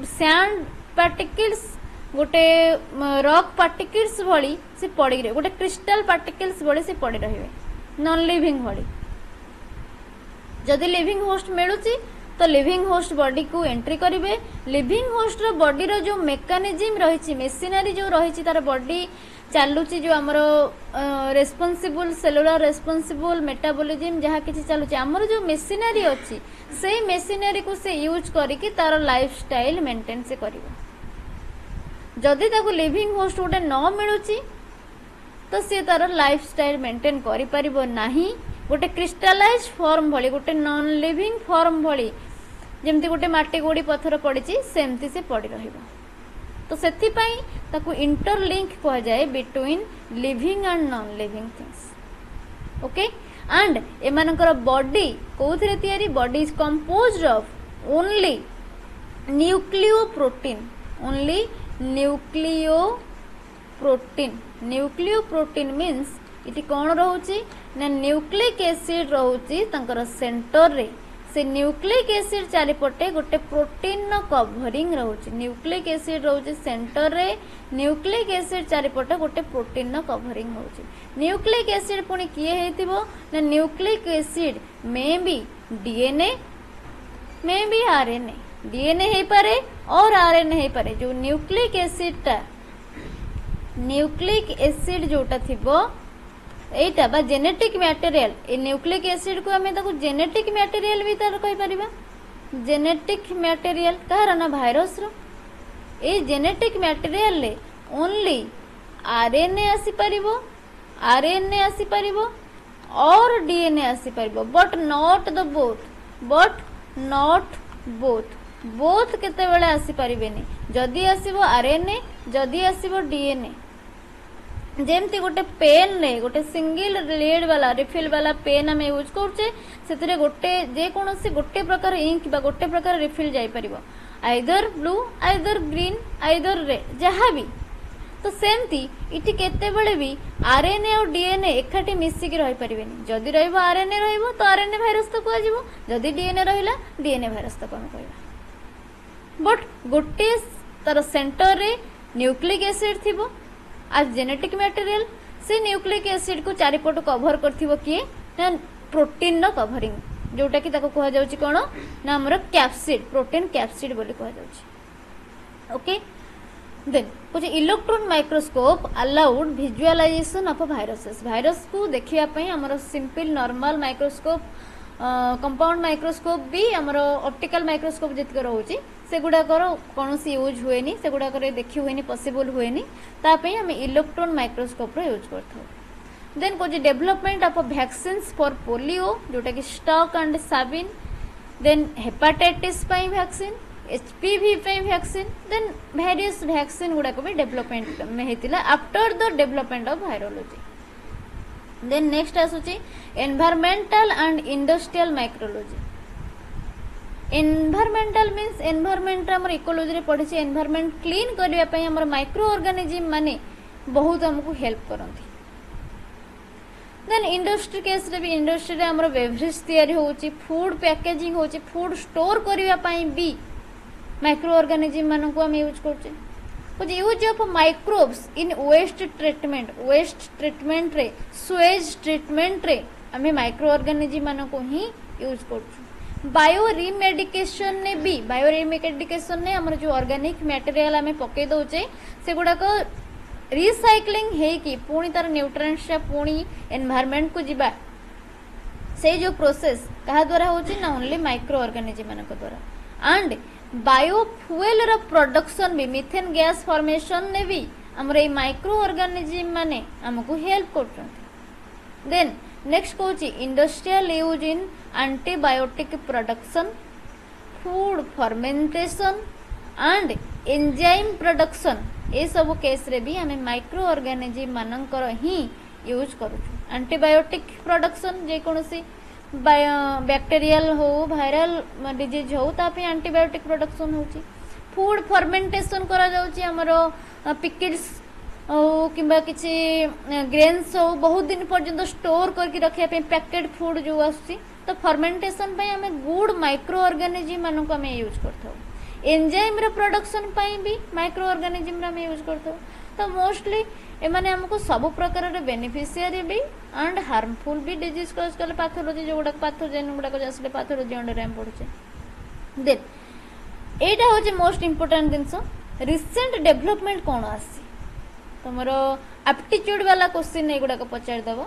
सैंड पार्टिकल्स, गोटे रॉक पार्टिकल्स भली से पड़ी रहे, गोटे क्रिस्टल पार्टिकल्स भली से पड़ी रहिबे नॉन लिविंग भली। जदि लिविंग होस्ट मिलुची तो लिविंग होस्ट बॉडी को एंट्री करिवे। लिविंग होस्ट रो बॉडी रो जो मेकानिज्म रहिछि, मेशिनरी जो रहिछि तार बॉडी चालुची, जो हमरो रेस्पोंसिबल सेलुलर रेस्पोंसिबल मेटाबॉलिज्म जहाँ किसी चलुची, हमरो जो मेशिनरी अछि से मेशिनरी को से यूज करिकि तार लाइफ स्टाइल मेंटेन से करिवो। जदि ताको लिविंग होस्ट गोटे न मिलूची तो सी तार लाइफ स्टाइल मेंटेन करि परिबो नाही। गोटे क्रिस्टलाइज फॉर्म भली गोटे नॉन लिविंग फॉर्म भली जेमती गोटे माटी गोड़ी पत्थर पड़ी सेमती से पड़ी रहिबो। तो सेथि पई ताको इंटरलिंक कहा जाए between living and non living things. Okay and एमानकर बॉडी कोथिरे तयारी body is composed of only nucleoprotein nucleoprotein means it कौन रोची ना न्यूक्लिक एसिड रोची तंकर सेंटर रे से न्यूक्लिक एसिड चारिपटे गोटे प्रोटीन कवरिंग रोची। न्यूक्लिक एसिड रोची सेंटर रे न्यूक्लिक एसिड चारिपटे गोटे प्रोटीन कवरिंग रोची। न्यूक्लिक एसिड पुणी किए हेतिबो ना nucleic acid may be DNA may be RNA. DNA हे पारे और आरएनए हे पारे। जो न्यूक्लिक एसिड जोटा थिबो एटा बा genetic material A nucleic acid को हमें ताको जेनेटिक मटेरियल भी तार कहि परिबा। जेनेटिक मटेरियल कहार ना भाइरस रो ए जेनेटिक मटेरियल ले ओनली आरएनए आसी परिबो और डीएनए आसी परिबो बट नॉट बोथ बोथ केते बेले आसी परिबेनी। जदी आसीबो आरएनए जदी आसीबो डीएनए। जेमती गोटे पेन रे गोटे सिंगल लीड वाला रिफिल वाला पेन आम यूज करछे सेतिरे गोटे जे कोनोसी गोटे प्रकार इंक बा गोटे प्रकार रिफिल जाई परिबो either blue either green either red जहा भी। तो सेमती इटी केते बेले भी आरएनए और डीएनए एकाठी मिसिकी रही परिबेनी। जदी रहइबो आरएनए रहइबो तो आरएनए भाइरस तो कुआ जिवो जदी डीएनए रहिला डीएनए भाइरस तो कोन कहबा। बट गोटे तार सेंटर रे न्यूक्लिक एसिड थिबो आज जेनेटिक मटेरियल से न्यूक्लिक एसिड को चारिपट कवर करथिबो किए ना प्रोटीन नो कवरिंग जोटा कि ताको कहा जाउची कोन ना हमर कैप्सिड प्रोटीन कैप्सिड बोली कहा जाउची। ओके देन कुछ electron microscope allowed visualisation of viruses. Virus को देखिया पई हमर simple normal microscope compound microscope भी हमर ऑप्टिकल माइक्रोस्कोप जति रहउची सेगुडाकर कौन यूज हुए सेगुडाक देखी हुए पॉसिबल हुए तापई आम इलेक्ट्रॉन माइक्रोस्कोप यूज कर। देन कौन development of vaccines for polio जोटा कि Salk and Sabin. Then hepatitis vaccine HPV vaccine then various vaccine गुड़ाक भी डेवलपमेंट में होता after the development of virology. Then next आसूची environmental and industrial microbiology. Environmental means environment हमर ecology रे पढ़ी छी एनवायरमेंट क्लीन करिया पई हमर माइक्रो ऑर्गेनिज्म माने बहुत हमको हेल्प करंती। देन इंडस्ट्री केस रे भी इंडस्ट्री रे हमर बेवरेज तयारी होची फूड पैकेजिंग होची फूड स्टोर करिया पई भी माइक्रो ऑर्गेनिज्म मानन को हम यूज करछे। कुछ use of microbes in waste treatment रे स्वेज ट्रीटमेंट रे हमें माइक्रो ऑर्गेनिज्म मानन को ही यूज करछू। बायो रिमेडिकेशन ने भी बायो रिमेडिकेशन ने हमर जो ऑर्गेनिक मटेरियल हमें पके दउचे से गुडा को रिसाइक्लिंग है कि पुणी तार न्यूट्रिएंट्स पुणी एनवायरनमेंट को जिबा से जो प्रोसेस कहा द्वारा होची ना ओनली माइक्रो ऑर्गेनिज्म मानक द्वारा। एंड बायोफ्यूएल रो प्रोडक्शन भी मीथेन गैस फॉर्मेशन ने भी हमर ए माइक्रो ऑर्गेनिज्म माने हमको हेल्प करछन। देन नेक्स्ट कोची industrial use in antibiotic production food fermentation and enzyme production ए सब केस रे भी हमें माइक्रो ऑर्गेनिज्म मानकर ही यूज करूछु। एंटीबायोटिक प्रोडक्शन जे कोनसी बैक्टीरियल हो वायरल डिजीज हो तापे एंटीबायोटिक प्रोडक्शन होची। फूड फर्मेंटेशन करा जाउची हमरो पिकल्स हो किबा किछि ग्रेन्स हो बहुत दिन पर्यंत स्टोर करके रखिया पे पैकेट फूड जो आसी तो फर्मेंटेशन पई हमें गुड माइक्रो ऑर्गेनिज्म मानक हमें यूज करथौ। एंजाइम रो प्रोडक्शन पई भी माइक्रो ऑर्गेनिज्म रा हमें यूज करथौ। तो मोस्टली ए माने हमको सब प्रकार रे बेनिफिशियरी भी एंड हार्मफुल भी डिजीज कॉज करले पैथोलॉजी जो गुडा पैथोजेन गुडा को जसले पैथोलॉजी अंडर हम पढुचे। देन एटा हो जे मोस्ट इंपोर्टेंट दिनसो रिसेंट डेवलपमेंट कोन आसी तमरो एप्टीट्यूड वाला क्वेश्चन ए गुडा को पचार दबो।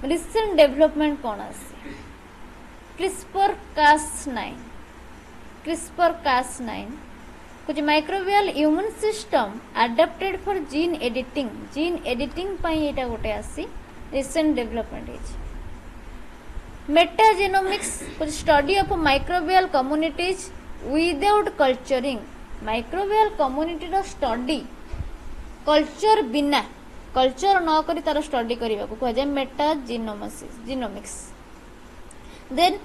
रिसेंट डेवलपमेंट कोन आसी CRISPR-Cas9 कुछ microbial immune system adapted for gene editing पाई एटा गोटे आसी रिसेंट डेवलपमेंट है। मेटाजेनोमिक्स कुछ study of microbial communities without culturing microbial community रो स्टडी कल्चर बिना कल्चर न करी तार स्टडी करने को कह जाए मेटाजेनोमिक्स। देन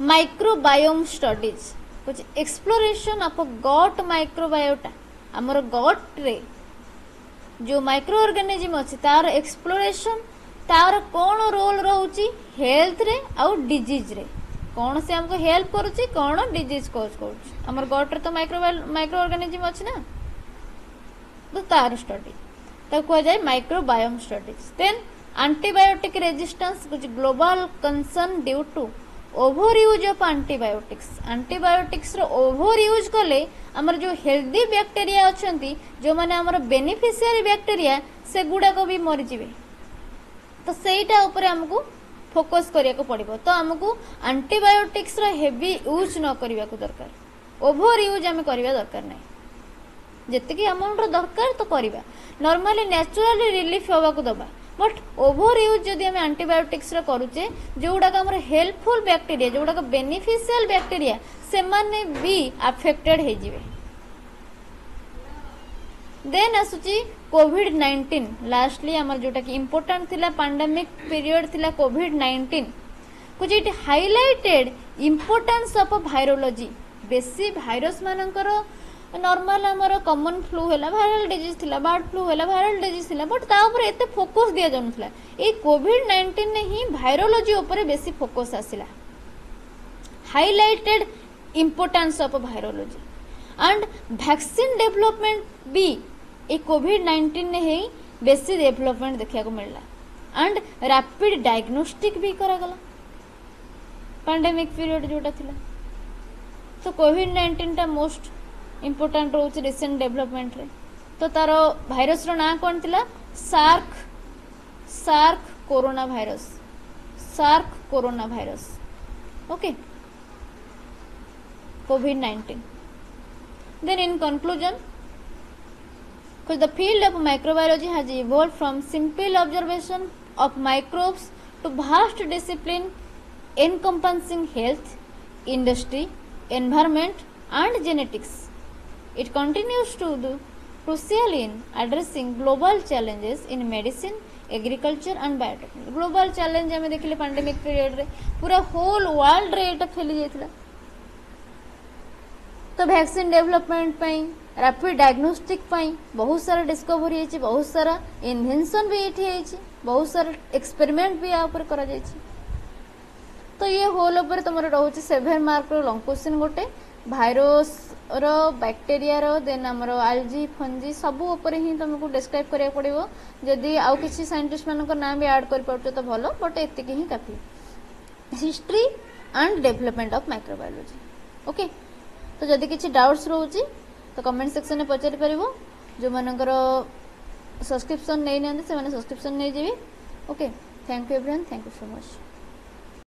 माइक्रोबायोम स्टडीज कुछ एक्सप्लोरेशन ऑफ गॉट माइक्रोबायोटा हमर गॉट रे जो माइक्रो ऑर्गेनिज्म अच्छी तार एक्सप्लोरेशन तार कौन रोल रोची हेल्थ रे आउ डिजीज रे कौन से हमको हेल्प करुची कौन डिजीज कॉज करुची हमर गॉट रे तो माइक्रो ऑर्गेनिज्म अच्छी ना तो तार स्टडी तो कह जाए microbiome studies. Then antibiotic resistance कुछ global concern due to over use of antibiotics रो ओभर यूज कले हमर जो हेल्दी बैक्टीरिया अछंती जो माने हमर बेनिफिशियरी बैक्टीरिया से गुडा को भी मरि जिवे तो सेटा ऊपर हमको फोकस करिया को पड़िबो। तो हमको एंटीबायोटिक्स रो हेवी यूज न करिया को दरकार ओभर यूज हम करिया दरकार नै जेतिकी अमाउंट रो दरकार तो करिबा नॉर्मली नेचुरली रिलीफ होबा को दबा बट ओभर यूज जदि हम एंटीबायोटिक्स रो करूचे जोडा का हमर हेल्पफुल बैक्टीरिया जोडा का बेनिफिशियल बैक्टीरिया से माने भी अफेक्टेड हे जिवे। देन आसुची कोविड-19 लास्टली हमर जोटा कि इंपोर्टेंट थिला पैंडेमिक पीरियड थिला कोविड-19 कुछ it highlighted importance of virology बेसी वायरस मानकर नॉर्मल हमर कॉमन फ्लू हैला वायरल डिजीज थिला बर्ड फ्लू हैला वायरल डिजीज थिला बट ता ऊपर एते फोकस दिया जानुथला ए कोविड-19 ने ही वायरोलॉजी ऊपर बेसी फोकस आसिला highlighted importance of virology and vaccine development भी ए कोविड-19 ने ही बेसी डेवलपमेंट देखा को मिलला एंड रैपिड डायग्नोस्टिक भी करा गला पैंडेमिक पीरियड जोटा थिला तो कोविड-19 टा मोस्ट इंपोर्टेंट रोच रिसेंट डेवलपमेंट रे तो तार भाइरस रो ना कोन थिला सार्क कोरोना भाइरस ओके कोविड-19। Then in conclusion because the field of microbiology has evolved from simple observation of microbes to vast discipline encompassing health, industry, environment and genetics. It continues to do crucial in addressing global challenges in medicine, agriculture and biotechnology. Global challenge हमें देखिले pandemic period रे पूरा whole world रे एटा फैली जाइथिला तो vaccine development पाई rapid diagnostic पाई बहुत सारा discovery है बहुत सारा इन्वेंशन भी ये बहुत सारा एक्सपेरिमेंट भी ऊपर करा जायछि तो ये होल ऊपर तुम रोचे 7 मार्क रो लॉन्ग क्वेश्चन गोटे भाइरस रो बैक्टीरिया रो देन हमरो एल्जी फंजी सब ऊपर ही तुमको डिस्क्राइब करिया पड़िबो जदी आउ किछि साइंटिस्ट मानकर नाम भी ऐड कर पाउछ तो भलो बट एतिके ही काफी history and development of microbiology okay तो जदि किछि डाउट्स रोची तो कमेंट सेक्शन में पचारि परिबो जो मानकर सब्सक्रिप्शन नै नंदे से माने सब्सक्रिप्शन नै जेबी okay thank you everyone thank you so much.